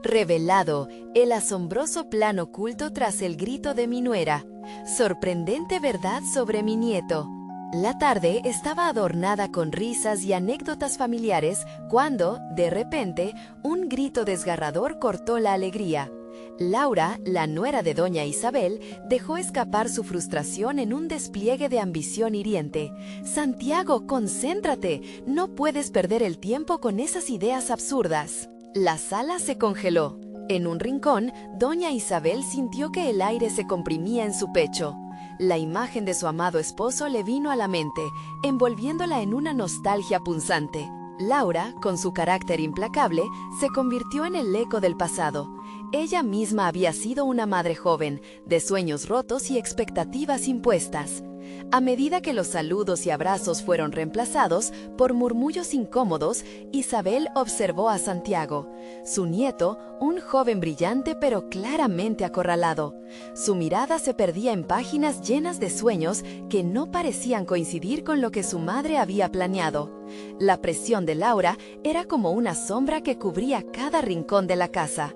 Revelado, el asombroso plan oculto tras el grito de mi nuera. Sorprendente verdad sobre mi nieto. La tarde estaba adornada con risas y anécdotas familiares cuando, de repente, un grito desgarrador cortó la alegría. Laura, la nuera de doña Isabel, dejó escapar su frustración en un despliegue de ambición hiriente. «Santiago, concéntrate, no puedes perder el tiempo con esas ideas absurdas». La sala se congeló. En un rincón, doña Isabel sintió que el aire se comprimía en su pecho. La imagen de su amado esposo le vino a la mente, envolviéndola en una nostalgia punzante. Laura, con su carácter implacable, se convirtió en el eco del pasado. Ella misma había sido una madre joven, de sueños rotos y expectativas impuestas. A medida que los saludos y abrazos fueron reemplazados por murmullos incómodos, Isabel observó a Santiago, su nieto, un joven brillante pero claramente acorralado. Su mirada se perdía en páginas llenas de sueños que no parecían coincidir con lo que su madre había planeado. La presión de Laura era como una sombra que cubría cada rincón de la casa.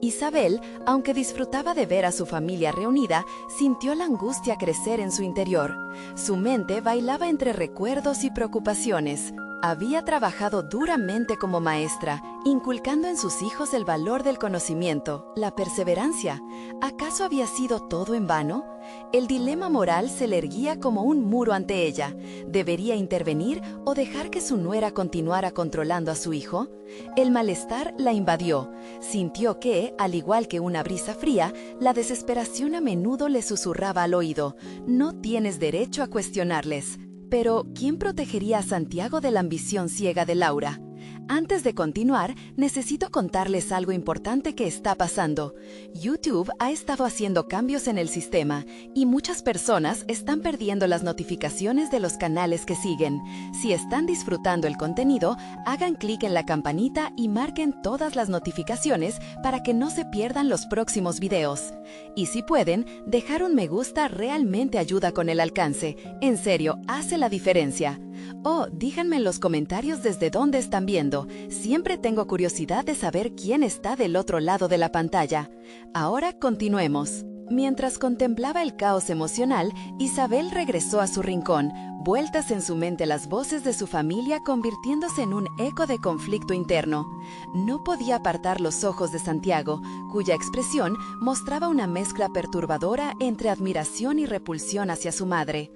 Isabel, aunque disfrutaba de ver a su familia reunida, sintió la angustia crecer en su interior. Su mente bailaba entre recuerdos y preocupaciones. Había trabajado duramente como maestra, inculcando en sus hijos el valor del conocimiento, la perseverancia. ¿Acaso había sido todo en vano? El dilema moral se le erguía como un muro ante ella. ¿Debería intervenir o dejar que su nuera continuara controlando a su hijo? El malestar la invadió. Sintió que, al igual que una brisa fría, la desesperación a menudo le susurraba al oído: «No tienes derecho a cuestionarles». Pero, ¿quién protegería a Santiago de la ambición ciega de Laura? Antes de continuar, necesito contarles algo importante que está pasando. YouTube ha estado haciendo cambios en el sistema y muchas personas están perdiendo las notificaciones de los canales que siguen. Si están disfrutando el contenido, hagan clic en la campanita y marquen todas las notificaciones para que no se pierdan los próximos videos. Y si pueden, dejar un me gusta realmente ayuda con el alcance. En serio, hace la diferencia. Oh, díganme en los comentarios desde dónde están viendo. Siempre tengo curiosidad de saber quién está del otro lado de la pantalla. Ahora continuemos. Mientras contemplaba el caos emocional, Isabel regresó a su rincón, vueltas en su mente las voces de su familia convirtiéndose en un eco de conflicto interno. No podía apartar los ojos de Santiago, cuya expresión mostraba una mezcla perturbadora entre admiración y repulsión hacia su madre.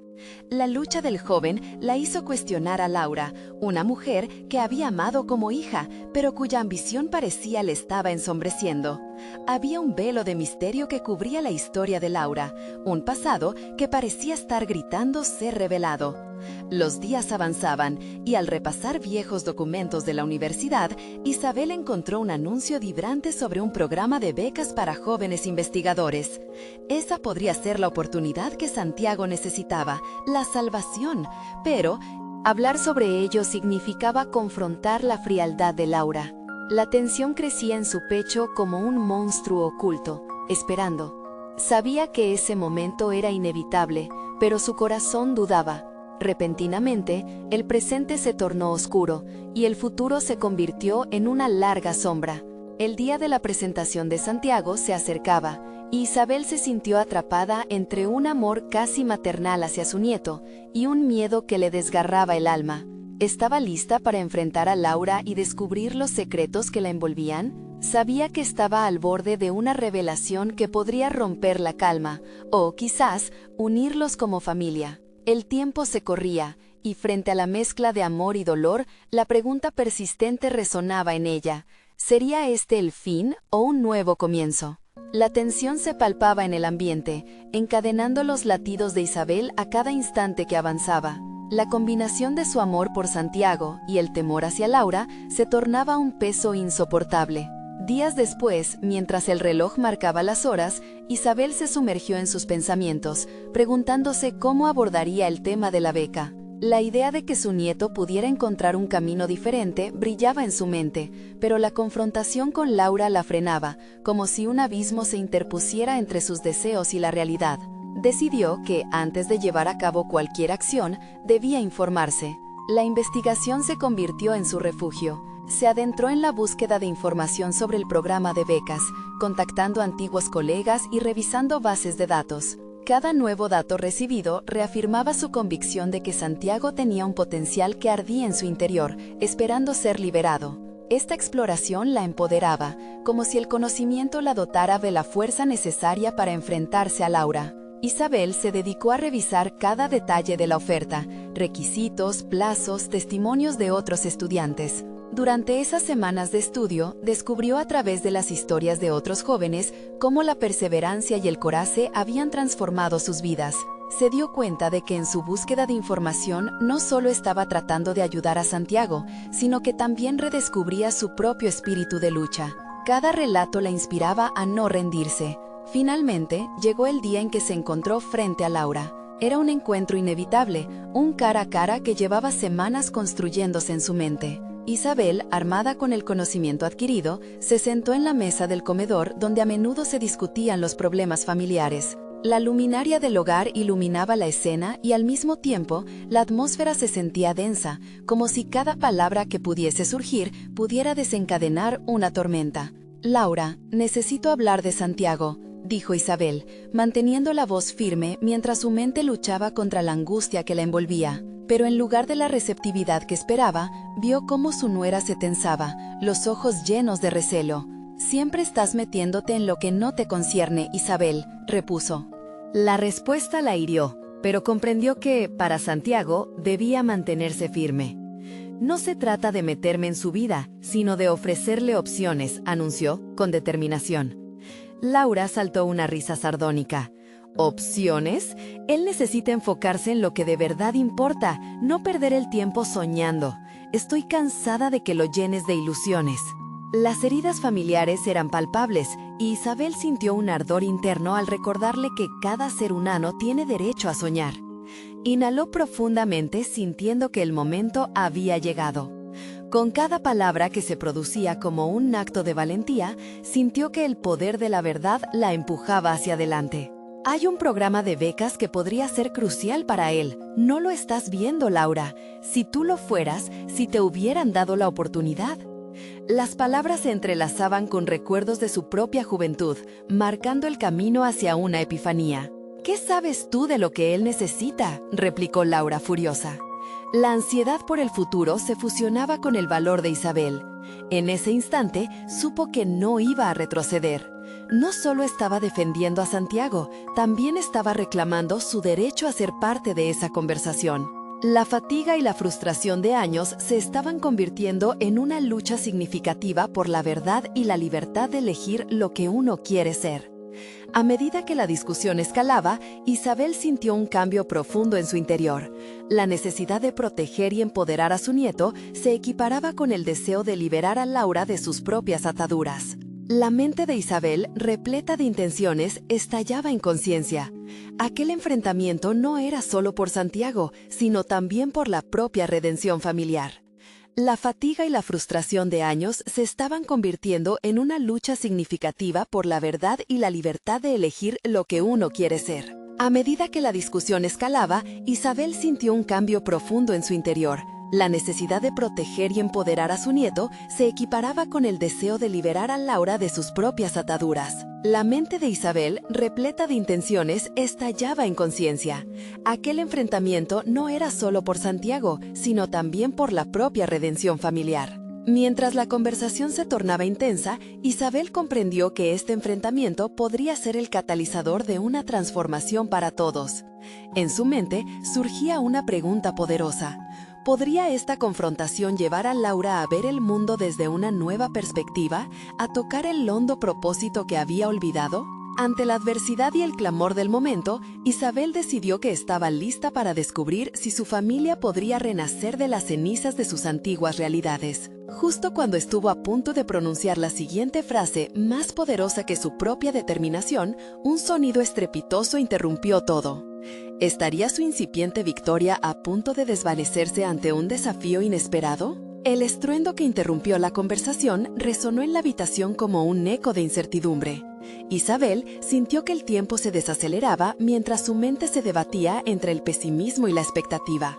La lucha del joven la hizo cuestionar a Laura, una mujer que había amado como hija, pero cuya ambición parecía le estaba ensombreciendo. Había un velo de misterio que cubría la historia de Laura, un pasado que parecía estar gritando ser revelado. Los días avanzaban y al repasar viejos documentos de la universidad, Isabel encontró un anuncio vibrante sobre un programa de becas para jóvenes investigadores. Esa podría ser la oportunidad que Santiago necesitaba, la salvación, pero hablar sobre ello significaba confrontar la frialdad de Laura. La tensión crecía en su pecho como un monstruo oculto, esperando. Sabía que ese momento era inevitable, pero su corazón dudaba. Repentinamente, el presente se tornó oscuro y el futuro se convirtió en una larga sombra. El día de la presentación de Santiago se acercaba y Isabel se sintió atrapada entre un amor casi maternal hacia su nieto y un miedo que le desgarraba el alma. ¿Estaba lista para enfrentar a Laura y descubrir los secretos que la envolvían? Sabía que estaba al borde de una revelación que podría romper la calma o, quizás, unirlos como familia. El tiempo se corría, y frente a la mezcla de amor y dolor, la pregunta persistente resonaba en ella: ¿sería este el fin o un nuevo comienzo? La tensión se palpaba en el ambiente, encadenando los latidos de Isabel a cada instante que avanzaba. La combinación de su amor por Santiago y el temor hacia Laura se tornaba un peso insoportable. Días después, mientras el reloj marcaba las horas, Isabel se sumergió en sus pensamientos, preguntándose cómo abordaría el tema de la beca. La idea de que su nieto pudiera encontrar un camino diferente brillaba en su mente, pero la confrontación con Laura la frenaba, como si un abismo se interpusiera entre sus deseos y la realidad. Decidió que, antes de llevar a cabo cualquier acción, debía informarse. La investigación se convirtió en su refugio. Se adentró en la búsqueda de información sobre el programa de becas, contactando a antiguos colegas y revisando bases de datos. Cada nuevo dato recibido reafirmaba su convicción de que Santiago tenía un potencial que ardía en su interior, esperando ser liberado. Esta exploración la empoderaba, como si el conocimiento la dotara de la fuerza necesaria para enfrentarse a Laura. Isabel se dedicó a revisar cada detalle de la oferta, requisitos, plazos, testimonios de otros estudiantes. Durante esas semanas de estudio, descubrió a través de las historias de otros jóvenes cómo la perseverancia y el coraje habían transformado sus vidas. Se dio cuenta de que en su búsqueda de información no solo estaba tratando de ayudar a Santiago, sino que también redescubría su propio espíritu de lucha. Cada relato la inspiraba a no rendirse. Finalmente, llegó el día en que se encontró frente a Laura. Era un encuentro inevitable, un cara a cara que llevaba semanas construyéndose en su mente. Isabel, armada con el conocimiento adquirido, se sentó en la mesa del comedor donde a menudo se discutían los problemas familiares. La luminaria del hogar iluminaba la escena y al mismo tiempo la atmósfera se sentía densa, como si cada palabra que pudiese surgir pudiera desencadenar una tormenta. «Laura, necesito hablar de Santiago», dijo Isabel, manteniendo la voz firme mientras su mente luchaba contra la angustia que la envolvía. Pero en lugar de la receptividad que esperaba, vio cómo su nuera se tensaba, los ojos llenos de recelo. «Siempre estás metiéndote en lo que no te concierne, Isabel», repuso. La respuesta la hirió, pero comprendió que, para Santiago, debía mantenerse firme. «No se trata de meterme en su vida, sino de ofrecerle opciones», anunció, con determinación. Laura saltó una risa sardónica. ¿Opciones? Él necesita enfocarse en lo que de verdad importa, no perder el tiempo soñando. Estoy cansada de que lo llenes de ilusiones. Las heridas familiares eran palpables, y Isabel sintió un ardor interno al recordarle que cada ser humano tiene derecho a soñar. Inhaló profundamente, sintiendo que el momento había llegado. Con cada palabra que se producía como un acto de valentía, sintió que el poder de la verdad la empujaba hacia adelante. «Hay un programa de becas que podría ser crucial para él. No lo estás viendo, Laura. Si tú lo fueras, si te hubieran dado la oportunidad». Las palabras se entrelazaban con recuerdos de su propia juventud, marcando el camino hacia una epifanía. «¿Qué sabes tú de lo que él necesita?», replicó Laura furiosa. La ansiedad por el futuro se fusionaba con el valor de Isabel. En ese instante, supo que no iba a retroceder. No solo estaba defendiendo a Santiago, también estaba reclamando su derecho a ser parte de esa conversación. La fatiga y la frustración de años se estaban convirtiendo en una lucha significativa por la verdad y la libertad de elegir lo que uno quiere ser. A medida que la discusión escalaba, Isabel sintió un cambio profundo en su interior. La necesidad de proteger y empoderar a su nieto se equiparaba con el deseo de liberar a Laura de sus propias ataduras. La mente de Isabel, repleta de intenciones, estallaba en conciencia. Aquel enfrentamiento no era solo por Santiago, sino también por la propia redención familiar. La fatiga y la frustración de años se estaban convirtiendo en una lucha significativa por la verdad y la libertad de elegir lo que uno quiere ser. A medida que la discusión escalaba, Isabel sintió un cambio profundo en su interior. La necesidad de proteger y empoderar a su nieto se equiparaba con el deseo de liberar a Laura de sus propias ataduras. La mente de Isabel, repleta de intenciones, estallaba en conciencia. Aquel enfrentamiento no era solo por Santiago, sino también por la propia redención familiar. Mientras la conversación se tornaba intensa, Isabel comprendió que este enfrentamiento podría ser el catalizador de una transformación para todos. En su mente surgía una pregunta poderosa. ¿Podría esta confrontación llevar a Laura a ver el mundo desde una nueva perspectiva, a tocar el hondo propósito que había olvidado? Ante la adversidad y el clamor del momento, Isabel decidió que estaba lista para descubrir si su familia podría renacer de las cenizas de sus antiguas realidades. Justo cuando estuvo a punto de pronunciar la siguiente frase, más poderosa que su propia determinación, un sonido estrepitoso interrumpió todo. ¿Estaría su incipiente victoria a punto de desvanecerse ante un desafío inesperado? El estruendo que interrumpió la conversación resonó en la habitación como un eco de incertidumbre. Isabel sintió que el tiempo se desaceleraba mientras su mente se debatía entre el pesimismo y la expectativa.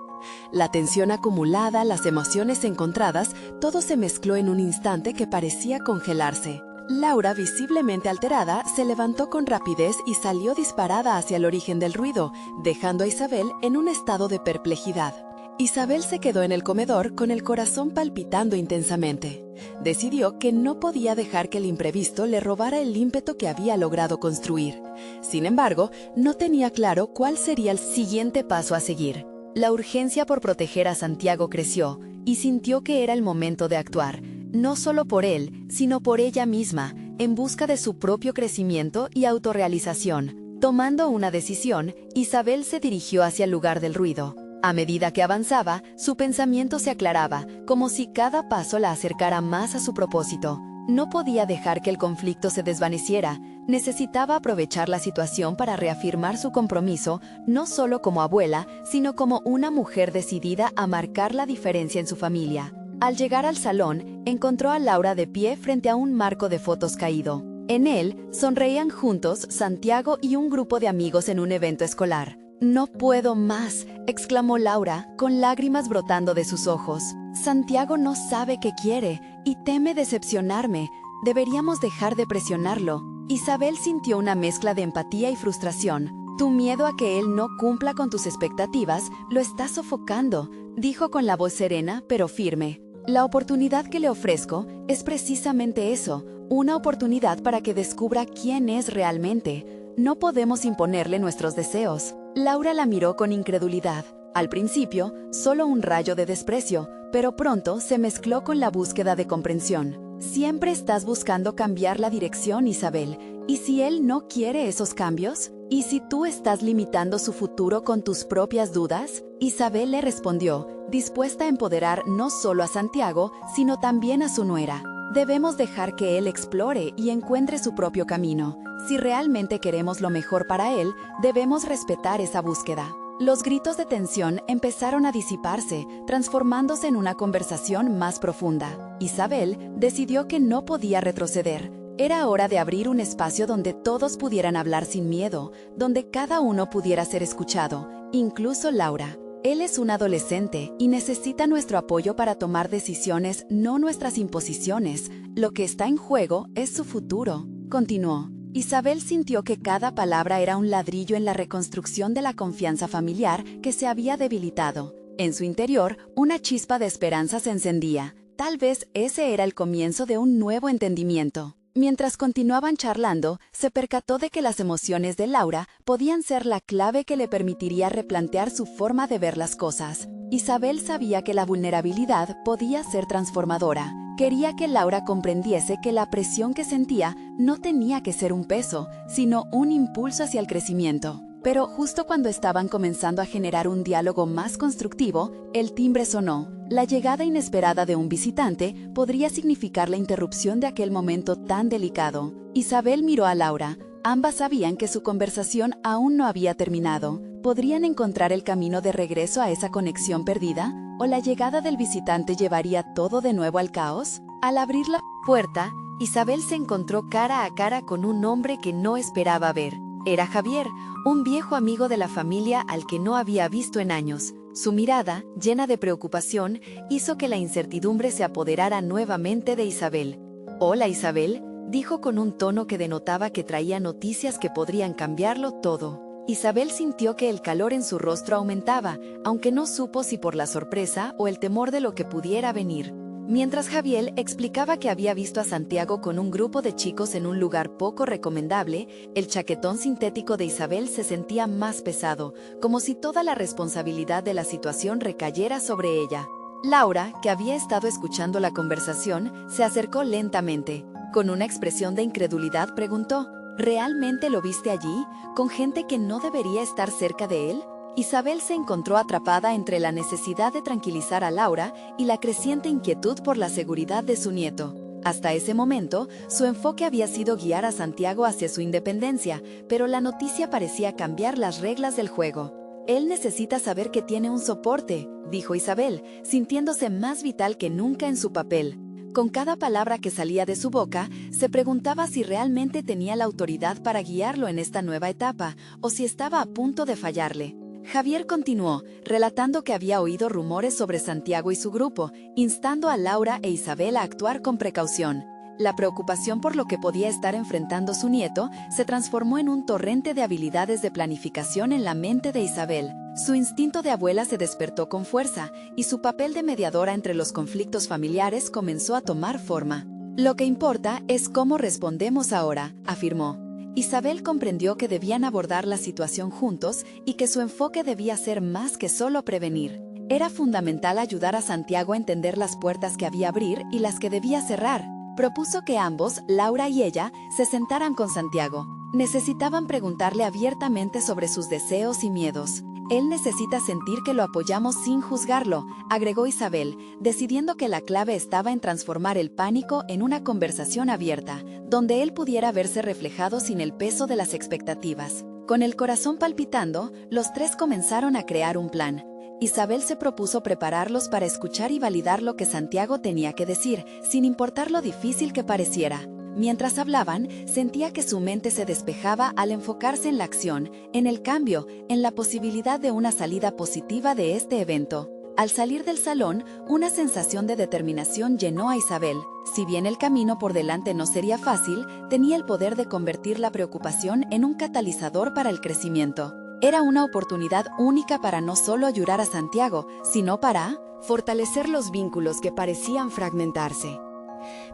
La tensión acumulada, las emociones encontradas, todo se mezcló en un instante que parecía congelarse. Laura, visiblemente alterada, se levantó con rapidez y salió disparada hacia el origen del ruido, dejando a Isabel en un estado de perplejidad. Isabel se quedó en el comedor con el corazón palpitando intensamente. Decidió que no podía dejar que el imprevisto le robara el ímpetu que había logrado construir. Sin embargo, no tenía claro cuál sería el siguiente paso a seguir. La urgencia por proteger a Santiago creció y sintió que era el momento de actuar, no solo por él, sino por ella misma, en busca de su propio crecimiento y autorrealización. Tomando una decisión, Isabel se dirigió hacia el lugar del ruido. A medida que avanzaba, su pensamiento se aclaraba, como si cada paso la acercara más a su propósito. No podía dejar que el conflicto se desvaneciera. Necesitaba aprovechar la situación para reafirmar su compromiso, no solo como abuela, sino como una mujer decidida a marcar la diferencia en su familia. Al llegar al salón, encontró a Laura de pie frente a un marco de fotos caído. En él, sonreían juntos Santiago y un grupo de amigos en un evento escolar. «No puedo más», exclamó Laura, con lágrimas brotando de sus ojos. «Santiago no sabe qué quiere y teme decepcionarme. Deberíamos dejar de presionarlo». Isabel sintió una mezcla de empatía y frustración. «Tu miedo a que él no cumpla con tus expectativas lo está sofocando», dijo con la voz serena pero firme. «La oportunidad que le ofrezco es precisamente eso, una oportunidad para que descubra quién es realmente. No podemos imponerle nuestros deseos». Laura la miró con incredulidad. Al principio, solo un rayo de desprecio, pero pronto se mezcló con la búsqueda de comprensión. «Siempre estás buscando cambiar la dirección, Isabel. ¿Y si él no quiere esos cambios? ¿Y si tú estás limitando su futuro con tus propias dudas?». Isabel le respondió, dispuesta a empoderar no solo a Santiago, sino también a su nuera. «Debemos dejar que él explore y encuentre su propio camino. Si realmente queremos lo mejor para él, debemos respetar esa búsqueda». Los gritos de tensión empezaron a disiparse, transformándose en una conversación más profunda. Isabel decidió que no podía retroceder. Era hora de abrir un espacio donde todos pudieran hablar sin miedo, donde cada uno pudiera ser escuchado, incluso Laura. «Él es un adolescente y necesita nuestro apoyo para tomar decisiones, no nuestras imposiciones. Lo que está en juego es su futuro», continuó. Isabel sintió que cada palabra era un ladrillo en la reconstrucción de la confianza familiar que se había debilitado. En su interior, una chispa de esperanza se encendía. Tal vez ese era el comienzo de un nuevo entendimiento. Mientras continuaban charlando, se percató de que las emociones de Laura podían ser la clave que le permitiría replantear su forma de ver las cosas. Isabel sabía que la vulnerabilidad podía ser transformadora. Quería que Laura comprendiese que la presión que sentía no tenía que ser un peso, sino un impulso hacia el crecimiento. Pero justo cuando estaban comenzando a generar un diálogo más constructivo, el timbre sonó. La llegada inesperada de un visitante podría significar la interrupción de aquel momento tan delicado. Isabel miró a Laura. Ambas sabían que su conversación aún no había terminado. ¿Podrían encontrar el camino de regreso a esa conexión perdida? ¿O la llegada del visitante llevaría todo de nuevo al caos? Al abrir la puerta, Isabel se encontró cara a cara con un hombre que no esperaba ver. Era Javier, un viejo amigo de la familia al que no había visto en años. Su mirada, llena de preocupación, hizo que la incertidumbre se apoderara nuevamente de Isabel. «Hola, Isabel», dijo con un tono que denotaba que traía noticias que podrían cambiarlo todo. Isabel sintió que el calor en su rostro aumentaba, aunque no supo si por la sorpresa o el temor de lo que pudiera venir. Mientras Javier explicaba que había visto a Santiago con un grupo de chicos en un lugar poco recomendable, el chaquetón sintético de Isabel se sentía más pesado, como si toda la responsabilidad de la situación recayera sobre ella. Laura, que había estado escuchando la conversación, se acercó lentamente. Con una expresión de incredulidad preguntó, «¿Realmente lo viste allí, con gente que no debería estar cerca de él?». Isabel se encontró atrapada entre la necesidad de tranquilizar a Laura y la creciente inquietud por la seguridad de su nieto. Hasta ese momento, su enfoque había sido guiar a Santiago hacia su independencia, pero la noticia parecía cambiar las reglas del juego. «Él necesita saber que tiene un soporte», dijo Isabel, sintiéndose más vital que nunca en su papel. Con cada palabra que salía de su boca, se preguntaba si realmente tenía la autoridad para guiarlo en esta nueva etapa, o si estaba a punto de fallarle. Javier continuó, relatando que había oído rumores sobre Santiago y su grupo, instando a Laura e Isabel a actuar con precaución. La preocupación por lo que podía estar enfrentando su nieto se transformó en un torrente de habilidades de planificación en la mente de Isabel. Su instinto de abuela se despertó con fuerza, y su papel de mediadora entre los conflictos familiares comenzó a tomar forma. «Lo que importa es cómo respondemos ahora», afirmó. Isabel comprendió que debían abordar la situación juntos y que su enfoque debía ser más que solo prevenir. Era fundamental ayudar a Santiago a entender las puertas que había abrir y las que debía cerrar. Propuso que ambos, Laura y ella, se sentaran con Santiago. Necesitaban preguntarle abiertamente sobre sus deseos y miedos. «Él necesita sentir que lo apoyamos sin juzgarlo», agregó Isabel, decidiendo que la clave estaba en transformar el pánico en una conversación abierta, donde él pudiera verse reflejado sin el peso de las expectativas. Con el corazón palpitando, los tres comenzaron a crear un plan. Isabel se propuso prepararlos para escuchar y validar lo que Santiago tenía que decir, sin importar lo difícil que pareciera. Mientras hablaban, sentía que su mente se despejaba al enfocarse en la acción, en el cambio, en la posibilidad de una salida positiva de este evento. Al salir del salón, una sensación de determinación llenó a Isabel. Si bien el camino por delante no sería fácil, tenía el poder de convertir la preocupación en un catalizador para el crecimiento. Era una oportunidad única para no solo ayudar a Santiago, sino para fortalecer los vínculos que parecían fragmentarse.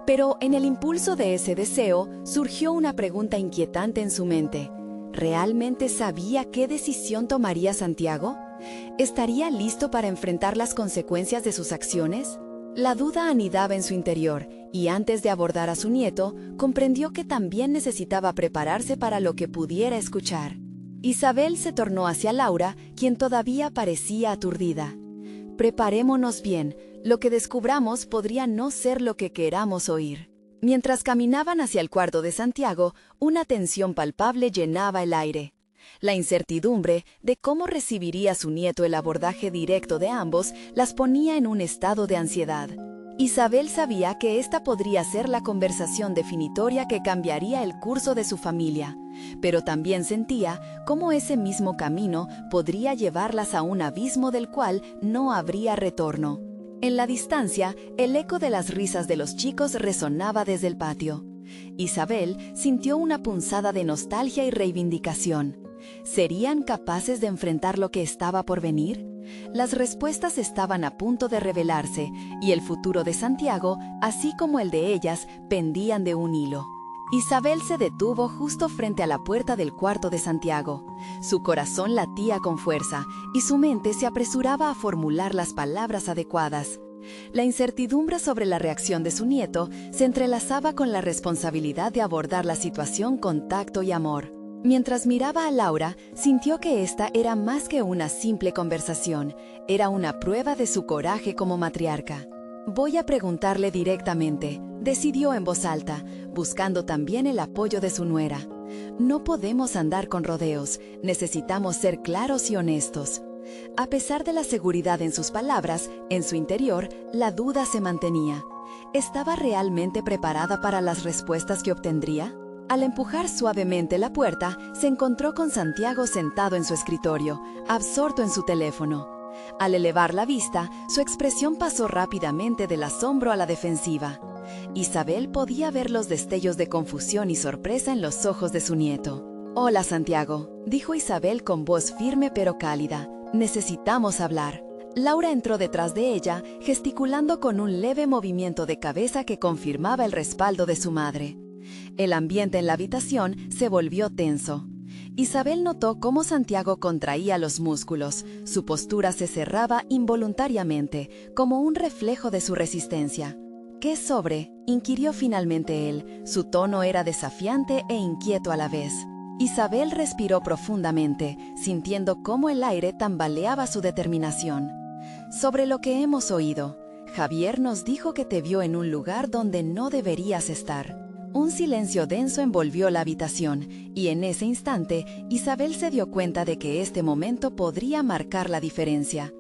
Pero en el impulso de ese deseo, surgió una pregunta inquietante en su mente. ¿Realmente sabía qué decisión tomaría Santiago? ¿Estaría listo para enfrentar las consecuencias de sus acciones? La duda anidaba en su interior, y antes de abordar a su nieto, comprendió que también necesitaba prepararse para lo que pudiera escuchar. Isabel se tornó hacia Laura, quien todavía parecía aturdida. «Preparémonos bien, lo que descubramos podría no ser lo que queramos oír». Mientras caminaban hacia el cuarto de Santiago, una tensión palpable llenaba el aire. La incertidumbre de cómo recibiría su nieto el abordaje directo de ambos las ponía en un estado de ansiedad. Isabel sabía que esta podría ser la conversación definitoria que cambiaría el curso de su familia, pero también sentía cómo ese mismo camino podría llevarlas a un abismo del cual no habría retorno. En la distancia, el eco de las risas de los chicos resonaba desde el patio. Isabel sintió una punzada de nostalgia y reivindicación. ¿Serían capaces de enfrentar lo que estaba por venir? Las respuestas estaban a punto de revelarse, y el futuro de Santiago, así como el de ellas, pendían de un hilo. Isabel se detuvo justo frente a la puerta del cuarto de Santiago. Su corazón latía con fuerza, y su mente se apresuraba a formular las palabras adecuadas. La incertidumbre sobre la reacción de su nieto se entrelazaba con la responsabilidad de abordar la situación con tacto y amor. Mientras miraba a Laura, sintió que esta era más que una simple conversación, era una prueba de su coraje como matriarca. «Voy a preguntarle directamente», decidió en voz alta, buscando también el apoyo de su nuera. «No podemos andar con rodeos, necesitamos ser claros y honestos». A pesar de la seguridad en sus palabras, en su interior, la duda se mantenía. ¿Estaba realmente preparada para las respuestas que obtendría? Al empujar suavemente la puerta, se encontró con Santiago sentado en su escritorio, absorto en su teléfono. Al elevar la vista, su expresión pasó rápidamente del asombro a la defensiva. Isabel podía ver los destellos de confusión y sorpresa en los ojos de su nieto. «Hola, Santiago», dijo Isabel con voz firme pero cálida. «Necesitamos hablar». Laura entró detrás de ella, gesticulando con un leve movimiento de cabeza que confirmaba el respaldo de su madre. El ambiente en la habitación se volvió tenso. Isabel notó cómo Santiago contraía los músculos. Su postura se cerraba involuntariamente, como un reflejo de su resistencia. «¿Qué sobre?», inquirió finalmente él. Su tono era desafiante e inquieto a la vez. Isabel respiró profundamente, sintiendo cómo el aire tambaleaba su determinación. «Sobre lo que hemos oído. Javier nos dijo que te vio en un lugar donde no deberías estar». Un silencio denso envolvió la habitación, y en ese instante, Isabel se dio cuenta de que este momento podría marcar la diferencia.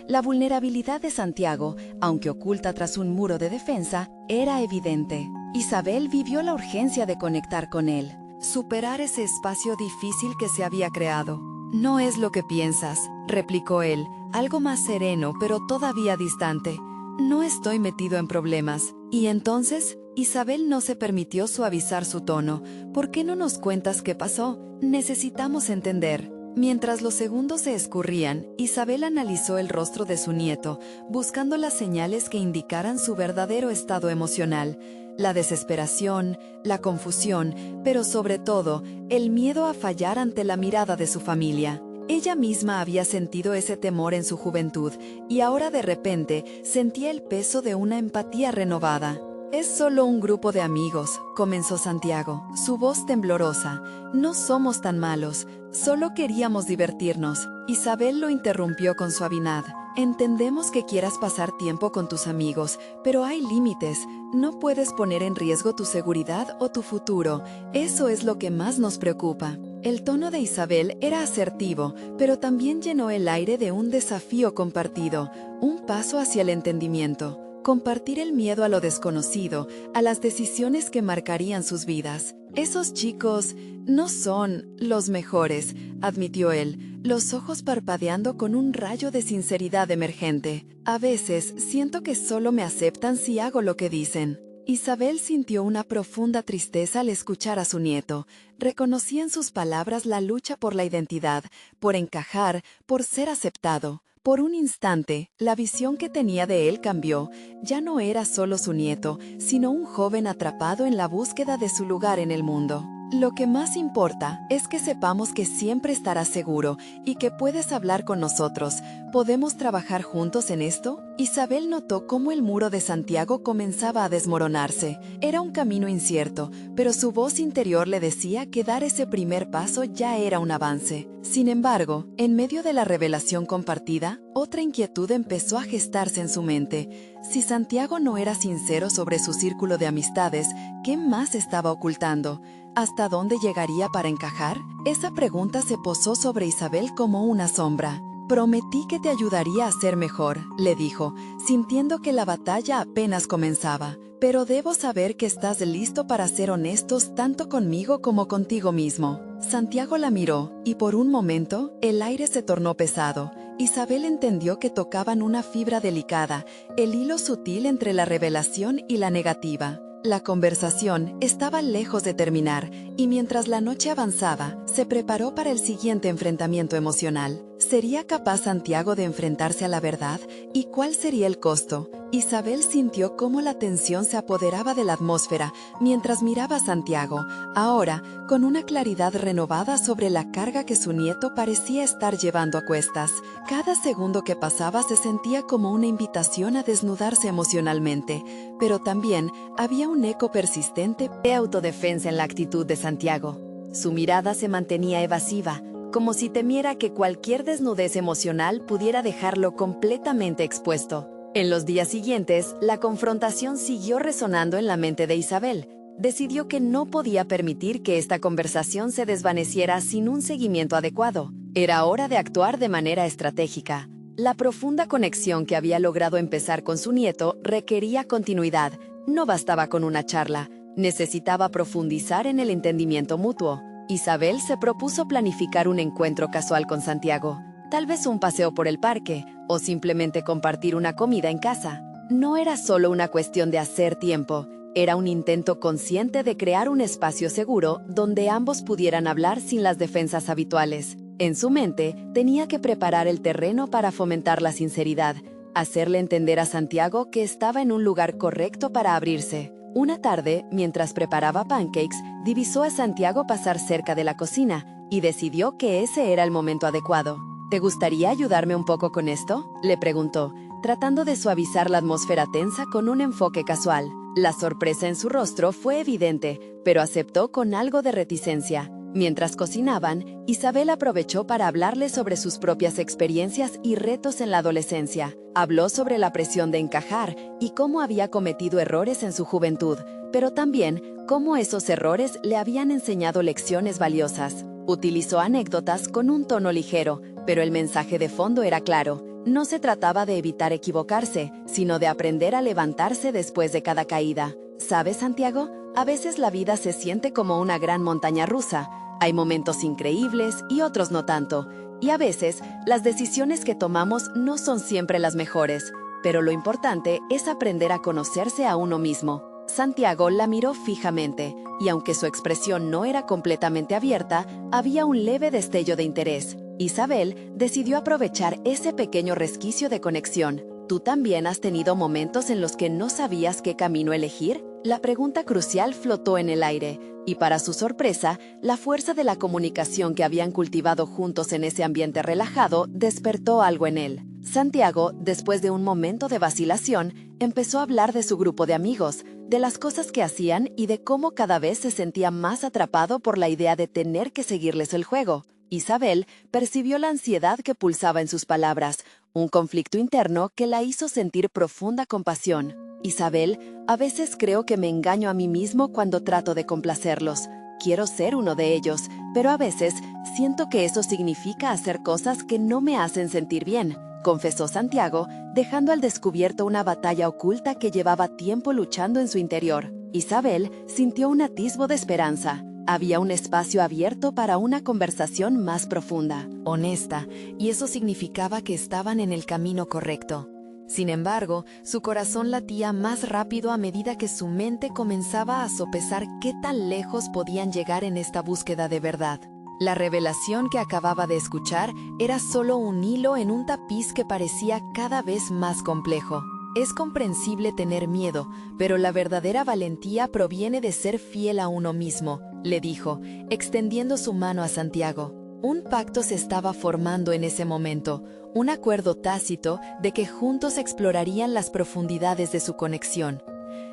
La vulnerabilidad de Santiago, aunque oculta tras un muro de defensa, era evidente. Isabel vivió la urgencia de conectar con él, superar ese espacio difícil que se había creado. No es lo que piensas, replicó él, algo más sereno pero todavía distante. No estoy metido en problemas. ¿Y entonces? Isabel no se permitió suavizar su tono. ¿Por qué no nos cuentas qué pasó? Necesitamos entender. Mientras los segundos se escurrían, Isabel analizó el rostro de su nieto, buscando las señales que indicaran su verdadero estado emocional. La desesperación, la confusión, pero sobre todo, el miedo a fallar ante la mirada de su familia. Ella misma había sentido ese temor en su juventud, y ahora de repente sentía el peso de una empatía renovada. «Es solo un grupo de amigos», comenzó Santiago, su voz temblorosa. «No somos tan malos, solo queríamos divertirnos». Isabel lo interrumpió con suavidad. «Entendemos que quieras pasar tiempo con tus amigos, pero hay límites. No puedes poner en riesgo tu seguridad o tu futuro. Eso es lo que más nos preocupa». El tono de Isabel era asertivo, pero también llenó el aire de un desafío compartido, un paso hacia el entendimiento. Compartir el miedo a lo desconocido, a las decisiones que marcarían sus vidas. «Esos chicos no son los mejores», admitió él, los ojos parpadeando con un rayo de sinceridad emergente. «A veces siento que solo me aceptan si hago lo que dicen». Isabel sintió una profunda tristeza al escuchar a su nieto. Reconocía en sus palabras la lucha por la identidad, por encajar, por ser aceptado. Por un instante, la visión que tenía de él cambió. Ya no era solo su nieto, sino un joven atrapado en la búsqueda de su lugar en el mundo. Lo que más importa es que sepamos que siempre estarás seguro y que puedes hablar con nosotros. ¿Podemos trabajar juntos en esto? Isabel notó cómo el muro de Santiago comenzaba a desmoronarse. Era un camino incierto, pero su voz interior le decía que dar ese primer paso ya era un avance. Sin embargo, en medio de la revelación compartida, otra inquietud empezó a gestarse en su mente. Si Santiago no era sincero sobre su círculo de amistades, ¿qué más estaba ocultando? ¿Hasta dónde llegaría para encajar? Esa pregunta se posó sobre Isabel como una sombra. «Prometí que te ayudaría a ser mejor», le dijo, sintiendo que la batalla apenas comenzaba. «Pero debo saber que estás listo para ser honestos tanto conmigo como contigo mismo». Santiago la miró, y por un momento, el aire se tornó pesado. Isabel entendió que tocaban una fibra delicada, el hilo sutil entre la revelación y la negativa. La conversación estaba lejos de terminar, y mientras la noche avanzaba, se preparó para el siguiente enfrentamiento emocional. ¿Sería capaz Santiago de enfrentarse a la verdad? ¿Y cuál sería el costo? Isabel sintió cómo la tensión se apoderaba de la atmósfera mientras miraba a Santiago, ahora con una claridad renovada sobre la carga que su nieto parecía estar llevando a cuestas. Cada segundo que pasaba se sentía como una invitación a desnudarse emocionalmente, pero también había un eco persistente de autodefensa en la actitud de Santiago. Su mirada se mantenía evasiva, como si temiera que cualquier desnudez emocional pudiera dejarlo completamente expuesto. En los días siguientes, la confrontación siguió resonando en la mente de Isabel. Decidió que no podía permitir que esta conversación se desvaneciera sin un seguimiento adecuado. Era hora de actuar de manera estratégica. La profunda conexión que había logrado empezar con su nieto requería continuidad. No bastaba con una charla, necesitaba profundizar en el entendimiento mutuo. Isabel se propuso planificar un encuentro casual con Santiago. Tal vez un paseo por el parque, o simplemente compartir una comida en casa. No era solo una cuestión de hacer tiempo, era un intento consciente de crear un espacio seguro donde ambos pudieran hablar sin las defensas habituales. En su mente, tenía que preparar el terreno para fomentar la sinceridad, hacerle entender a Santiago que estaba en un lugar correcto para abrirse. Una tarde, mientras preparaba pancakes, divisó a Santiago pasar cerca de la cocina y decidió que ese era el momento adecuado. «¿Te gustaría ayudarme un poco con esto?», le preguntó, tratando de suavizar la atmósfera tensa con un enfoque casual. La sorpresa en su rostro fue evidente, pero aceptó con algo de reticencia. Mientras cocinaban, Isabel aprovechó para hablarle sobre sus propias experiencias y retos en la adolescencia. Habló sobre la presión de encajar y cómo había cometido errores en su juventud, pero también cómo esos errores le habían enseñado lecciones valiosas. Utilizó anécdotas con un tono ligero, pero el mensaje de fondo era claro. No se trataba de evitar equivocarse, sino de aprender a levantarse después de cada caída. ¿Sabes, Santiago? A veces la vida se siente como una gran montaña rusa. Hay momentos increíbles y otros no tanto, y a veces las decisiones que tomamos no son siempre las mejores, pero lo importante es aprender a conocerse a uno mismo. Santiago la miró fijamente, y aunque su expresión no era completamente abierta, había un leve destello de interés. Isabel decidió aprovechar ese pequeño resquicio de conexión. ¿Tú también has tenido momentos en los que no sabías qué camino elegir? La pregunta crucial flotó en el aire, y para su sorpresa, la fuerza de la comunicación que habían cultivado juntos en ese ambiente relajado despertó algo en él. Santiago, después de un momento de vacilación, empezó a hablar de su grupo de amigos, de las cosas que hacían y de cómo cada vez se sentía más atrapado por la idea de tener que seguirles el juego. Isabel percibió la ansiedad que pulsaba en sus palabras, un conflicto interno que la hizo sentir profunda compasión. Isabel, a veces creo que me engaño a mí mismo cuando trato de complacerlos. Quiero ser uno de ellos, pero a veces siento que eso significa hacer cosas que no me hacen sentir bien, confesó Santiago, dejando al descubierto una batalla oculta que llevaba tiempo luchando en su interior. Isabel sintió un atisbo de esperanza. Había un espacio abierto para una conversación más profunda, honesta, y eso significaba que estaban en el camino correcto. Sin embargo, su corazón latía más rápido a medida que su mente comenzaba a sopesar qué tan lejos podían llegar en esta búsqueda de verdad. La revelación que acababa de escuchar era solo un hilo en un tapiz que parecía cada vez más complejo. Es comprensible tener miedo, pero la verdadera valentía proviene de ser fiel a uno mismo, le dijo, extendiendo su mano a Santiago. Un pacto se estaba formando en ese momento, un acuerdo tácito de que juntos explorarían las profundidades de su conexión.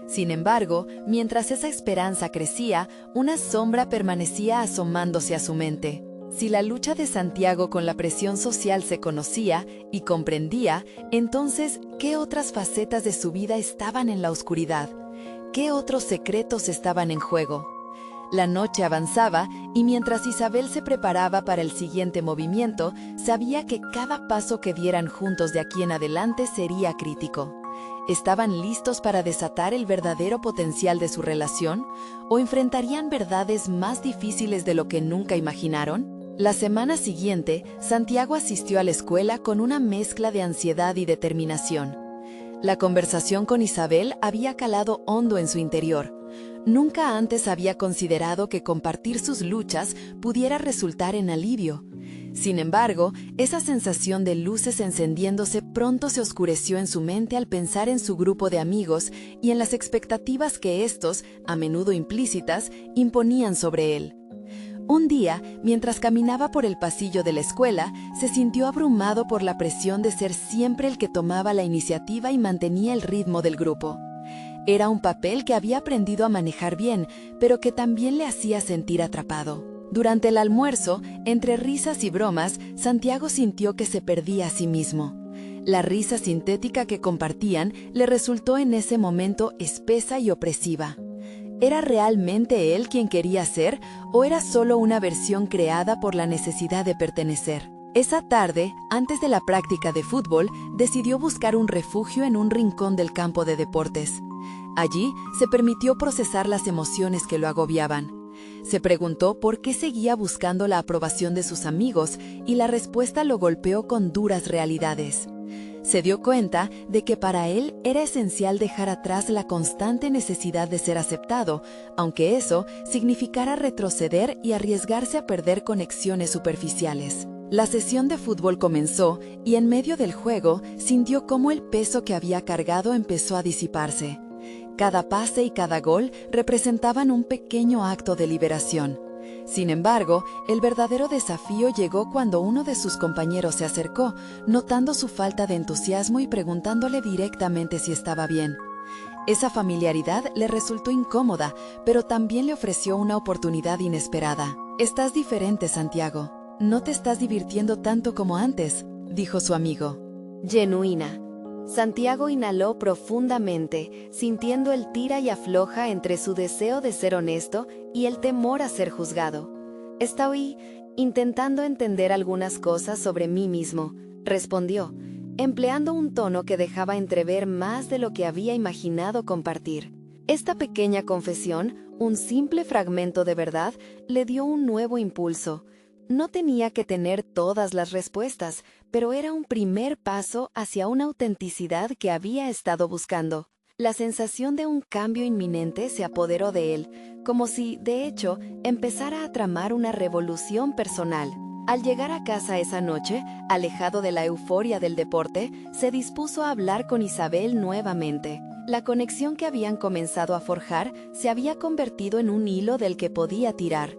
Sin embargo, mientras esa esperanza crecía, una sombra permanecía asomándose a su mente. Si la lucha de Santiago con la presión social se conocía y comprendía, entonces, ¿qué otras facetas de su vida estaban en la oscuridad? ¿Qué otros secretos estaban en juego? La noche avanzaba y mientras Isabel se preparaba para el siguiente movimiento, sabía que cada paso que dieran juntos de aquí en adelante sería crítico. ¿Estaban listos para desatar el verdadero potencial de su relación o enfrentarían verdades más difíciles de lo que nunca imaginaron? La semana siguiente, Santiago asistió a la escuela con una mezcla de ansiedad y determinación. La conversación con Isabel había calado hondo en su interior. Nunca antes había considerado que compartir sus luchas pudiera resultar en alivio. Sin embargo, esa sensación de luces encendiéndose pronto se oscureció en su mente al pensar en su grupo de amigos y en las expectativas que estos, a menudo implícitas, imponían sobre él. Un día, mientras caminaba por el pasillo de la escuela, se sintió abrumado por la presión de ser siempre el que tomaba la iniciativa y mantenía el ritmo del grupo. Era un papel que había aprendido a manejar bien, pero que también le hacía sentir atrapado. Durante el almuerzo, entre risas y bromas, Santiago sintió que se perdía a sí mismo. La risa sintética que compartían le resultó en ese momento espesa y opresiva. ¿Era realmente él quien quería ser o era solo una versión creada por la necesidad de pertenecer? Esa tarde, antes de la práctica de fútbol, decidió buscar un refugio en un rincón del campo de deportes. Allí se permitió procesar las emociones que lo agobiaban. Se preguntó por qué seguía buscando la aprobación de sus amigos y la respuesta lo golpeó con duras realidades. Se dio cuenta de que para él era esencial dejar atrás la constante necesidad de ser aceptado, aunque eso significara retroceder y arriesgarse a perder conexiones superficiales. La sesión de fútbol comenzó y en medio del juego sintió cómo el peso que había cargado empezó a disiparse. Cada pase y cada gol representaban un pequeño acto de liberación. Sin embargo, el verdadero desafío llegó cuando uno de sus compañeros se acercó, notando su falta de entusiasmo y preguntándole directamente si estaba bien. Esa familiaridad le resultó incómoda, pero también le ofreció una oportunidad inesperada. «Estás diferente, Santiago. No te estás divirtiendo tanto como antes», dijo su amigo. Genuina. Santiago inhaló profundamente, sintiendo el tira y afloja entre su deseo de ser honesto y el temor a ser juzgado. «Estoy intentando entender algunas cosas sobre mí mismo», respondió, empleando un tono que dejaba entrever más de lo que había imaginado compartir. Esta pequeña confesión, un simple fragmento de verdad, le dio un nuevo impulso. No tenía que tener todas las respuestas, pero era un primer paso hacia una autenticidad que había estado buscando. La sensación de un cambio inminente se apoderó de él, como si, de hecho, empezara a tramar una revolución personal. Al llegar a casa esa noche, alejado de la euforia del deporte, se dispuso a hablar con Isabel nuevamente. La conexión que habían comenzado a forjar se había convertido en un hilo del que podía tirar.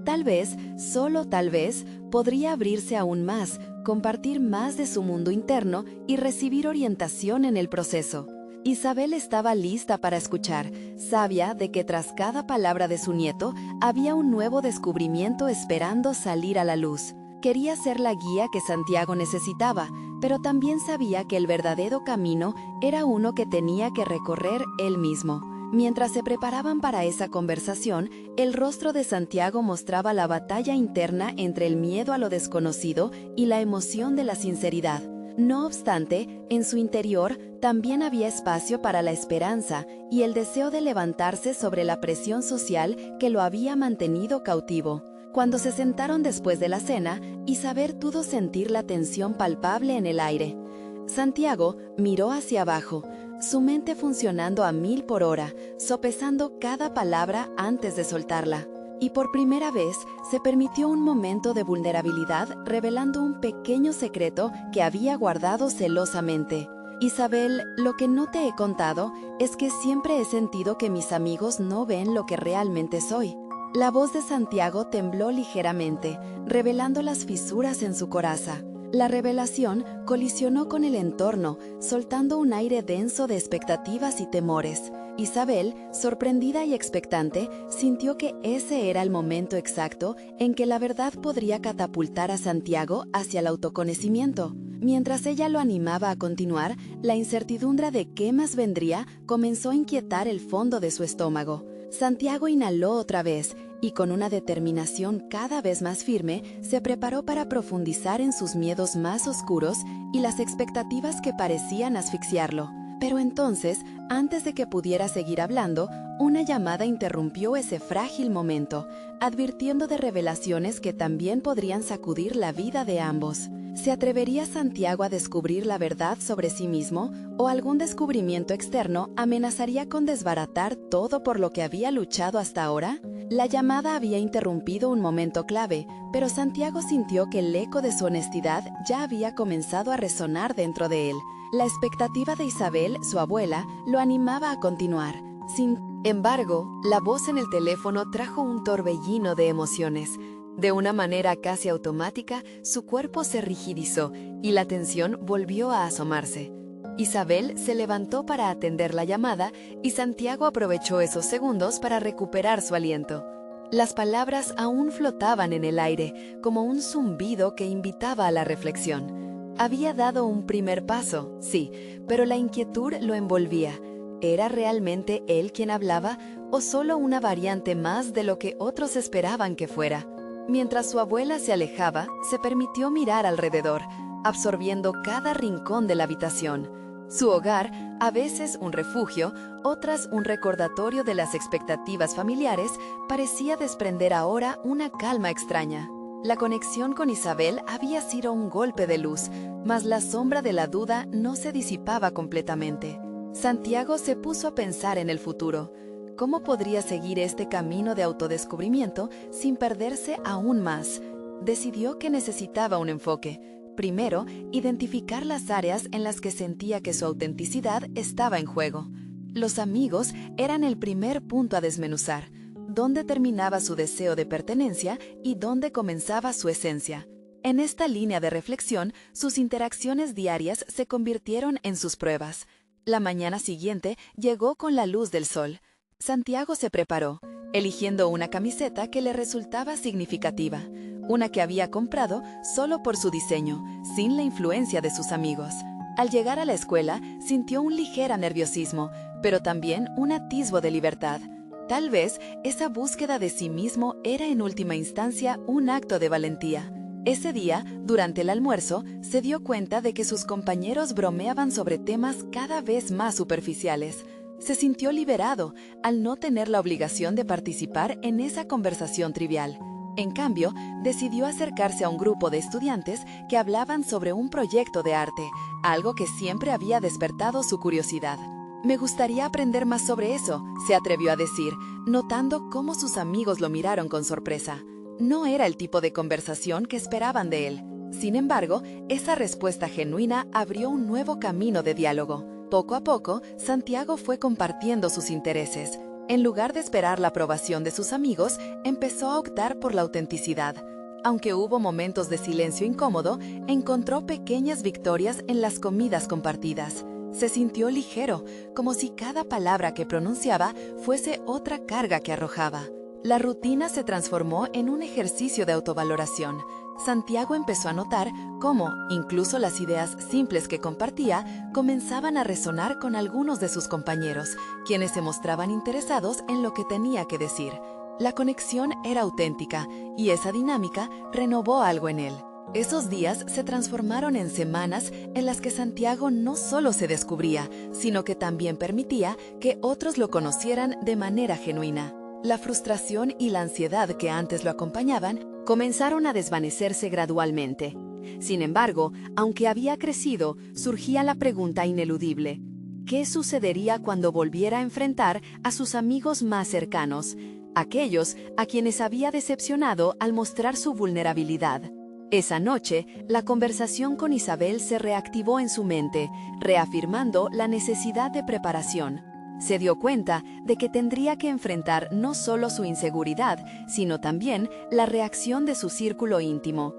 Tal vez, solo tal vez, podría abrirse aún más, compartir más de su mundo interno y recibir orientación en el proceso. Isabel estaba lista para escuchar, sabia de que tras cada palabra de su nieto había un nuevo descubrimiento esperando salir a la luz. Quería ser la guía que Santiago necesitaba, pero también sabía que el verdadero camino era uno que tenía que recorrer él mismo. Mientras se preparaban para esa conversación, el rostro de Santiago mostraba la batalla interna entre el miedo a lo desconocido y la emoción de la sinceridad. No obstante, en su interior también había espacio para la esperanza y el deseo de levantarse sobre la presión social que lo había mantenido cautivo. Cuando se sentaron después de la cena, Isabel pudo sentir la tensión palpable en el aire. Santiago miró hacia abajo, su mente funcionando a 1000 por hora, sopesando cada palabra antes de soltarla. Y por primera vez se permitió un momento de vulnerabilidad revelando un pequeño secreto que había guardado celosamente. Isabel, lo que no te he contado es que siempre he sentido que mis amigos no ven lo que realmente soy. La voz de Santiago tembló ligeramente, revelando las fisuras en su coraza. La revelación colisionó con el entorno, soltando un aire denso de expectativas y temores. Isabel, sorprendida y expectante, sintió que ese era el momento exacto en que la verdad podría catapultar a Santiago hacia el autoconocimiento. Mientras ella lo animaba a continuar, la incertidumbre de qué más vendría comenzó a inquietar el fondo de su estómago. Santiago inhaló otra vez y con una determinación cada vez más firme se preparó para profundizar en sus miedos más oscuros y las expectativas que parecían asfixiarlo. Pero entonces, antes de que pudiera seguir hablando, una llamada interrumpió ese frágil momento, advirtiendo de revelaciones que también podrían sacudir la vida de ambos. ¿Se atrevería Santiago a descubrir la verdad sobre sí mismo o algún descubrimiento externo amenazaría con desbaratar todo por lo que había luchado hasta ahora? La llamada había interrumpido un momento clave, pero Santiago sintió que el eco de su honestidad ya había comenzado a resonar dentro de él. La expectativa de Isabel, su abuela, lo animaba a continuar. Sin embargo, la voz en el teléfono trajo un torbellino de emociones. De una manera casi automática, su cuerpo se rigidizó y la tensión volvió a asomarse. Isabel se levantó para atender la llamada y Santiago aprovechó esos segundos para recuperar su aliento. Las palabras aún flotaban en el aire, como un zumbido que invitaba a la reflexión. Había dado un primer paso, sí, pero la inquietud lo envolvía. ¿Era realmente él quien hablaba o solo una variante más de lo que otros esperaban que fuera? Mientras su abuela se alejaba, se permitió mirar alrededor, absorbiendo cada rincón de la habitación. Su hogar, a veces un refugio, otras un recordatorio de las expectativas familiares, parecía desprender ahora una calma extraña. La conexión con Isabel había sido un golpe de luz, mas la sombra de la duda no se disipaba completamente. Santiago se puso a pensar en el futuro. ¿Cómo podría seguir este camino de autodescubrimiento sin perderse aún más? Decidió que necesitaba un enfoque. Primero, identificar las áreas en las que sentía que su autenticidad estaba en juego. Los amigos eran el primer punto a desmenuzar. ¿Dónde terminaba su deseo de pertenencia y dónde comenzaba su esencia? En esta línea de reflexión, sus interacciones diarias se convirtieron en sus pruebas. La mañana siguiente llegó con la luz del sol. Santiago se preparó, eligiendo una camiseta que le resultaba significativa, una que había comprado solo por su diseño, sin la influencia de sus amigos. Al llegar a la escuela, sintió un ligero nerviosismo, pero también un atisbo de libertad. Tal vez esa búsqueda de sí mismo era en última instancia un acto de valentía. Ese día, durante el almuerzo, se dio cuenta de que sus compañeros bromeaban sobre temas cada vez más superficiales. Se sintió liberado al no tener la obligación de participar en esa conversación trivial. En cambio, decidió acercarse a un grupo de estudiantes que hablaban sobre un proyecto de arte, algo que siempre había despertado su curiosidad. «Me gustaría aprender más sobre eso», se atrevió a decir, notando cómo sus amigos lo miraron con sorpresa. No era el tipo de conversación que esperaban de él. Sin embargo, esa respuesta genuina abrió un nuevo camino de diálogo. Poco a poco, Santiago fue compartiendo sus intereses. En lugar de esperar la aprobación de sus amigos, empezó a optar por la autenticidad. Aunque hubo momentos de silencio incómodo, encontró pequeñas victorias en las comidas compartidas. Se sintió ligero, como si cada palabra que pronunciaba fuese otra carga que arrojaba. La rutina se transformó en un ejercicio de autovaloración. Santiago empezó a notar cómo, incluso las ideas simples que compartía, comenzaban a resonar con algunos de sus compañeros, quienes se mostraban interesados en lo que tenía que decir. La conexión era auténtica, y esa dinámica renovó algo en él. Esos días se transformaron en semanas en las que Santiago no solo se descubría, sino que también permitía que otros lo conocieran de manera genuina. La frustración y la ansiedad que antes lo acompañaban comenzaron a desvanecerse gradualmente. Sin embargo, aunque había crecido, surgía la pregunta ineludible: ¿qué sucedería cuando volviera a enfrentar a sus amigos más cercanos, aquellos a quienes había decepcionado al mostrar su vulnerabilidad? Esa noche, la conversación con Isabel se reactivó en su mente, reafirmando la necesidad de preparación. Se dio cuenta de que tendría que enfrentar no solo su inseguridad, sino también la reacción de su círculo íntimo.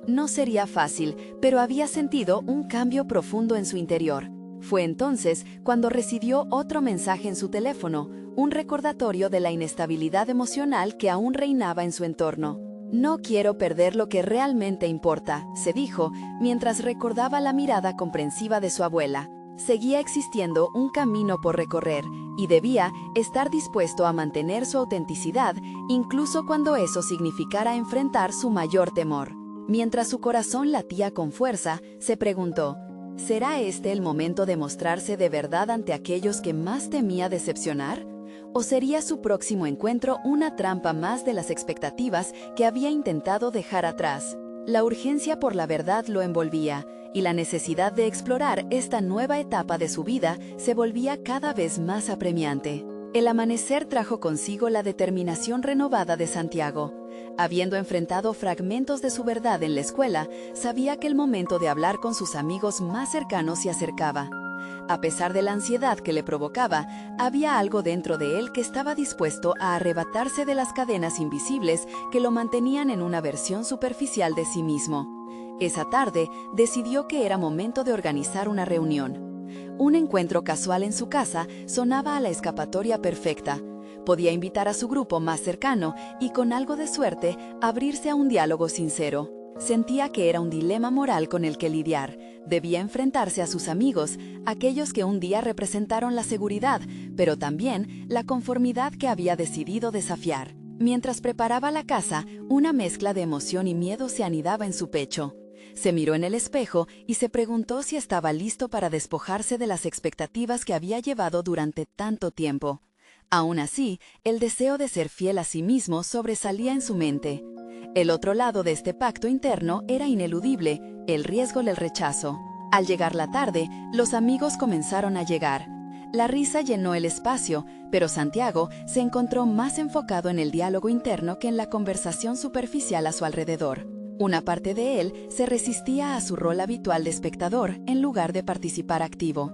No sería fácil, pero había sentido un cambio profundo en su interior. Fue entonces cuando recibió otro mensaje en su teléfono, un recordatorio de la inestabilidad emocional que aún reinaba en su entorno. «No quiero perder lo que realmente importa», se dijo, mientras recordaba la mirada comprensiva de su abuela. Seguía existiendo un camino por recorrer y debía estar dispuesto a mantener su autenticidad, incluso cuando eso significara enfrentar su mayor temor. Mientras su corazón latía con fuerza, se preguntó: ¿será este el momento de mostrarse de verdad ante aquellos que más temía decepcionar? ¿O sería su próximo encuentro una trampa más de las expectativas que había intentado dejar atrás? La urgencia por la verdad lo envolvía, y la necesidad de explorar esta nueva etapa de su vida se volvía cada vez más apremiante. El amanecer trajo consigo la determinación renovada de Santiago. Habiendo enfrentado fragmentos de su verdad en la escuela, sabía que el momento de hablar con sus amigos más cercanos se acercaba. A pesar de la ansiedad que le provocaba, había algo dentro de él que estaba dispuesto a arrebatarse de las cadenas invisibles que lo mantenían en una versión superficial de sí mismo. Esa tarde, decidió que era momento de organizar una reunión. Un encuentro casual en su casa sonaba a la escapatoria perfecta. Podía invitar a su grupo más cercano y, con algo de suerte, abrirse a un diálogo sincero. Sentía que era un dilema moral con el que lidiar. Debía enfrentarse a sus amigos, aquellos que un día representaron la seguridad, pero también la conformidad que había decidido desafiar. Mientras preparaba la casa, una mezcla de emoción y miedo se anidaba en su pecho. Se miró en el espejo y se preguntó si estaba listo para despojarse de las expectativas que había llevado durante tanto tiempo. Aún así, el deseo de ser fiel a sí mismo sobresalía en su mente. El otro lado de este pacto interno era ineludible: el riesgo del rechazo. Al llegar la tarde, los amigos comenzaron a llegar. La risa llenó el espacio, pero Santiago se encontró más enfocado en el diálogo interno que en la conversación superficial a su alrededor. Una parte de él se resistía a su rol habitual de espectador en lugar de participar activo.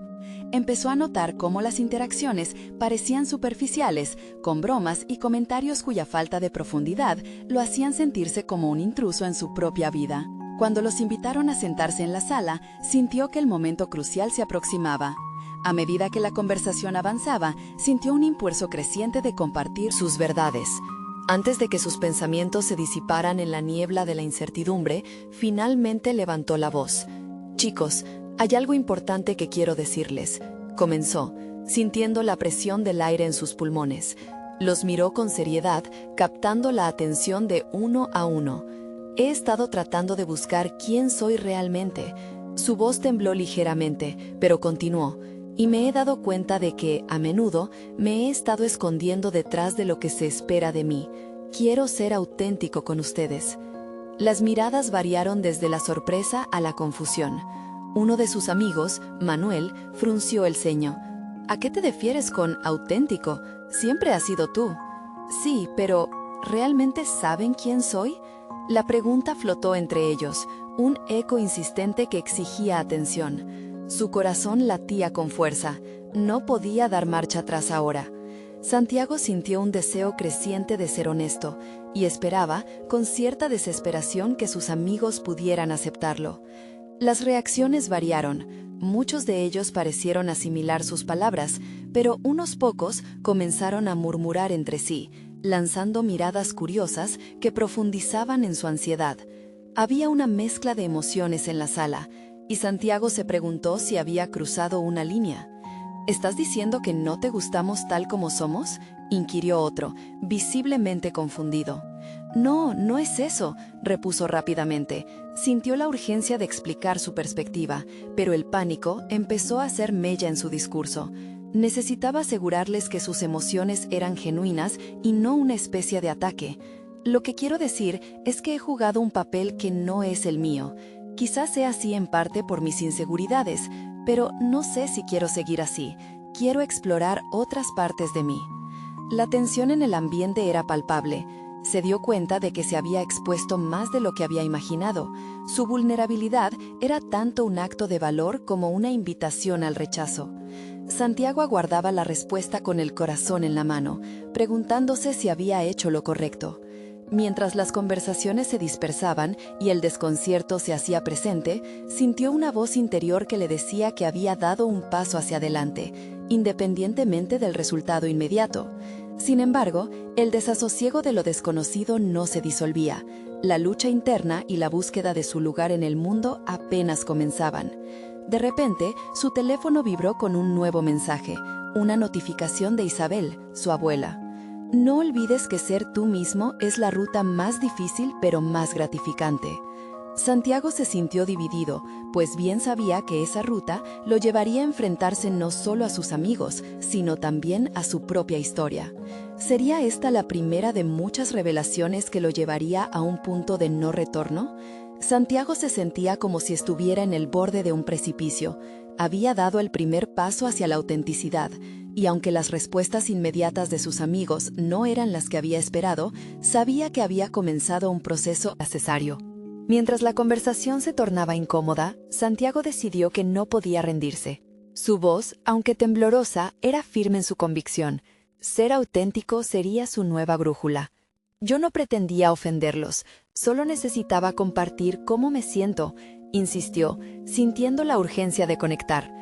Empezó a notar cómo las interacciones parecían superficiales, con bromas y comentarios cuya falta de profundidad lo hacían sentirse como un intruso en su propia vida. Cuando los invitaron a sentarse en la sala, sintió que el momento crucial se aproximaba. A medida que la conversación avanzaba, sintió un impulso creciente de compartir sus verdades. Antes de que sus pensamientos se disiparan en la niebla de la incertidumbre, finalmente levantó la voz. «Chicos, hay algo importante que quiero decirles», comenzó, sintiendo la presión del aire en sus pulmones. Los miró con seriedad, captando la atención de uno a uno. «He estado tratando de buscar quién soy realmente». Su voz tembló ligeramente, pero continuó. Y me he dado cuenta de que, a menudo, me he estado escondiendo detrás de lo que se espera de mí. Quiero ser auténtico con ustedes. Las miradas variaron desde la sorpresa a la confusión. Uno de sus amigos, Manuel, frunció el ceño. ¿A qué te refieres con auténtico? Siempre has sido tú. Sí, pero ¿realmente saben quién soy? La pregunta flotó entre ellos, un eco insistente que exigía atención. Su corazón latía con fuerza. No podía dar marcha atrás ahora. Santiago sintió un deseo creciente de ser honesto y esperaba, con cierta desesperación, que sus amigos pudieran aceptarlo. Las reacciones variaron. Muchos de ellos parecieron asimilar sus palabras, pero unos pocos comenzaron a murmurar entre sí, lanzando miradas curiosas que profundizaban en su ansiedad. Había una mezcla de emociones en la sala, y Santiago se preguntó si había cruzado una línea. ¿Estás diciendo que no te gustamos tal como somos?, inquirió otro, visiblemente confundido. No, no es eso, repuso rápidamente. Sintió la urgencia de explicar su perspectiva, pero el pánico empezó a hacer mella en su discurso. Necesitaba asegurarles que sus emociones eran genuinas y no una especie de ataque. Lo que quiero decir es que he jugado un papel que no es el mío. Quizás sea así en parte por mis inseguridades, pero no sé si quiero seguir así. Quiero explorar otras partes de mí. La tensión en el ambiente era palpable. Se dio cuenta de que se había expuesto más de lo que había imaginado. Su vulnerabilidad era tanto un acto de valor como una invitación al rechazo. Santiago aguardaba la respuesta con el corazón en la mano, preguntándose si había hecho lo correcto. Mientras las conversaciones se dispersaban y el desconcierto se hacía presente, sintió una voz interior que le decía que había dado un paso hacia adelante, independientemente del resultado inmediato. Sin embargo, el desasosiego de lo desconocido no se disolvía. La lucha interna y la búsqueda de su lugar en el mundo apenas comenzaban. De repente, su teléfono vibró con un nuevo mensaje, una notificación de Isabel, su abuela. No olvides que ser tú mismo es la ruta más difícil pero más gratificante. Santiago se sintió dividido, pues bien sabía que esa ruta lo llevaría a enfrentarse no solo a sus amigos, sino también a su propia historia. ¿Sería esta la primera de muchas revelaciones que lo llevaría a un punto de no retorno? Santiago se sentía como si estuviera en el borde de un precipicio. Había dado el primer paso hacia la autenticidad, y aunque las respuestas inmediatas de sus amigos no eran las que había esperado, sabía que había comenzado un proceso necesario. Mientras la conversación se tornaba incómoda, Santiago decidió que no podía rendirse. Su voz, aunque temblorosa, era firme en su convicción. Ser auténtico sería su nueva brújula. Yo no pretendía ofenderlos, solo necesitaba compartir cómo me siento, insistió, sintiendo la urgencia de conectar.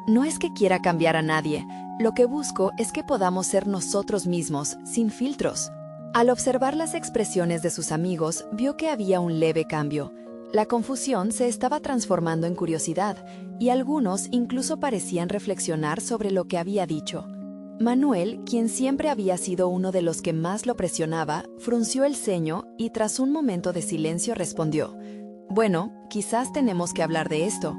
No es que quiera cambiar a nadie, lo que busco es que podamos ser nosotros mismos, sin filtros. Al observar las expresiones de sus amigos, vio que había un leve cambio. La confusión se estaba transformando en curiosidad, y algunos incluso parecían reflexionar sobre lo que había dicho. Manuel, quien siempre había sido uno de los que más lo presionaba, frunció el ceño y tras un momento de silencio respondió: «Bueno, quizás tenemos que hablar de esto.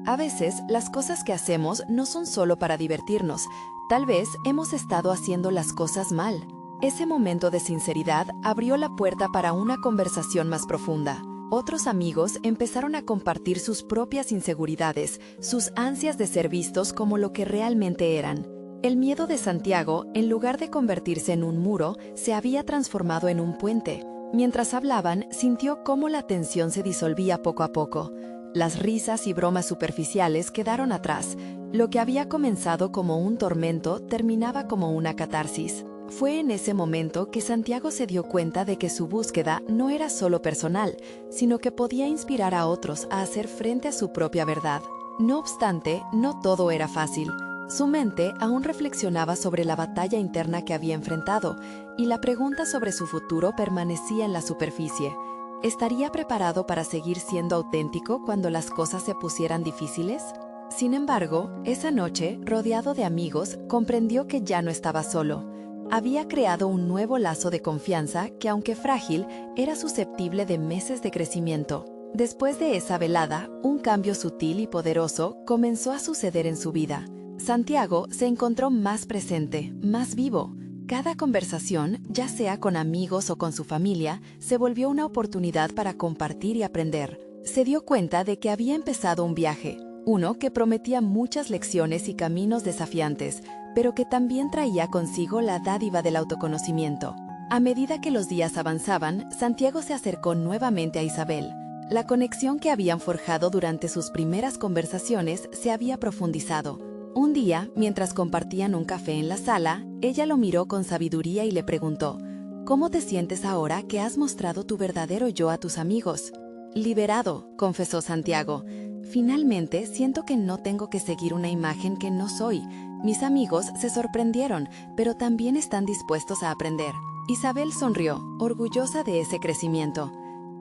A veces, las cosas que hacemos no son solo para divertirnos. Tal vez hemos estado haciendo las cosas mal». Ese momento de sinceridad abrió la puerta para una conversación más profunda. Otros amigos empezaron a compartir sus propias inseguridades, sus ansias de ser vistos como lo que realmente eran. El miedo de Santiago, en lugar de convertirse en un muro, se había transformado en un puente. Mientras hablaban, sintió cómo la tensión se disolvía poco a poco. Las risas y bromas superficiales quedaron atrás. Lo que había comenzado como un tormento terminaba como una catarsis. Fue en ese momento que Santiago se dio cuenta de que su búsqueda no era solo personal, sino que podía inspirar a otros a hacer frente a su propia verdad. No obstante, no todo era fácil. Su mente aún reflexionaba sobre la batalla interna que había enfrentado, y la pregunta sobre su futuro permanecía en la superficie. ¿Estaría preparado para seguir siendo auténtico cuando las cosas se pusieran difíciles? Sin embargo, esa noche, rodeado de amigos, comprendió que ya no estaba solo. Había creado un nuevo lazo de confianza que, aunque frágil, era susceptible de meses de crecimiento. Después de esa velada, un cambio sutil y poderoso comenzó a suceder en su vida. Santiago se encontró más presente, más vivo. Cada conversación, ya sea con amigos o con su familia, se volvió una oportunidad para compartir y aprender. Se dio cuenta de que había empezado un viaje, uno que prometía muchas lecciones y caminos desafiantes, pero que también traía consigo la dádiva del autoconocimiento. A medida que los días avanzaban, Santiago se acercó nuevamente a Isabel. La conexión que habían forjado durante sus primeras conversaciones se había profundizado. Un día, mientras compartían un café en la sala, ella lo miró con sabiduría y le preguntó: ¿Cómo te sientes ahora que has mostrado tu verdadero yo a tus amigos? Liberado, confesó Santiago. Finalmente, siento que no tengo que seguir una imagen que no soy. Mis amigos se sorprendieron, pero también están dispuestos a aprender. Isabel sonrió, orgullosa de ese crecimiento.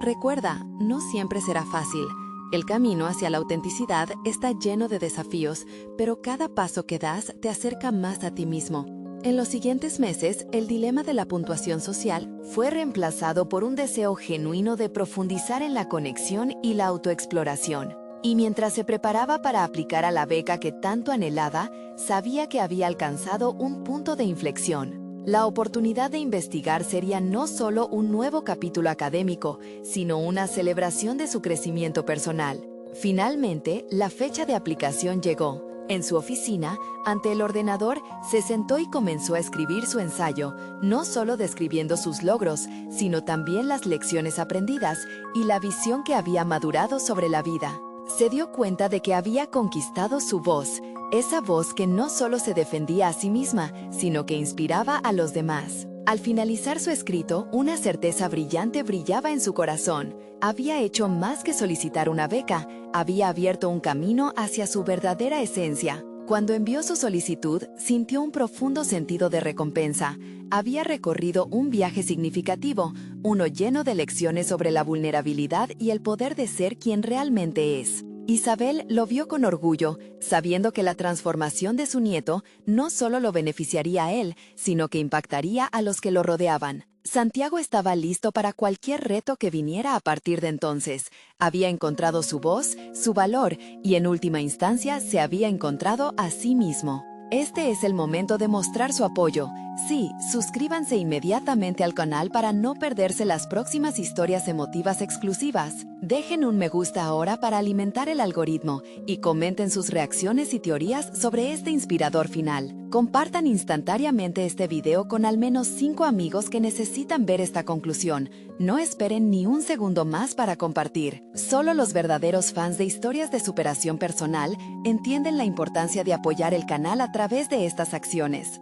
Recuerda, no siempre será fácil. El camino hacia la autenticidad está lleno de desafíos, pero cada paso que das te acerca más a ti mismo. En los siguientes meses, el dilema de la puntuación social fue reemplazado por un deseo genuino de profundizar en la conexión y la autoexploración. Y mientras se preparaba para aplicar a la beca que tanto anhelaba, sabía que había alcanzado un punto de inflexión. La oportunidad de investigar sería no solo un nuevo capítulo académico, sino una celebración de su crecimiento personal. Finalmente, la fecha de aplicación llegó. En su oficina, ante el ordenador, se sentó y comenzó a escribir su ensayo, no solo describiendo sus logros, sino también las lecciones aprendidas y la visión que había madurado sobre la vida. Se dio cuenta de que había conquistado su voz, esa voz que no solo se defendía a sí misma, sino que inspiraba a los demás. Al finalizar su escrito, una certeza brillante brillaba en su corazón. Había hecho más que solicitar una beca, había abierto un camino hacia su verdadera esencia. Cuando envió su solicitud, sintió un profundo sentido de recompensa. Había recorrido un viaje significativo, uno lleno de lecciones sobre la vulnerabilidad y el poder de ser quien realmente es. Isabel lo vio con orgullo, sabiendo que la transformación de su nieto no solo lo beneficiaría a él, sino que impactaría a los que lo rodeaban. Santiago estaba listo para cualquier reto que viniera a partir de entonces. Había encontrado su voz, su valor y en última instancia se había encontrado a sí mismo. Este es el momento de mostrar su apoyo. Sí, suscríbanse inmediatamente al canal para no perderse las próximas historias emotivas exclusivas. Dejen un me gusta ahora para alimentar el algoritmo y comenten sus reacciones y teorías sobre este inspirador final. Compartan instantáneamente este video con al menos 5 amigos que necesitan ver esta conclusión. No esperen ni un segundo más para compartir. Solo los verdaderos fans de historias de superación personal entienden la importancia de apoyar el canal a través de estas acciones.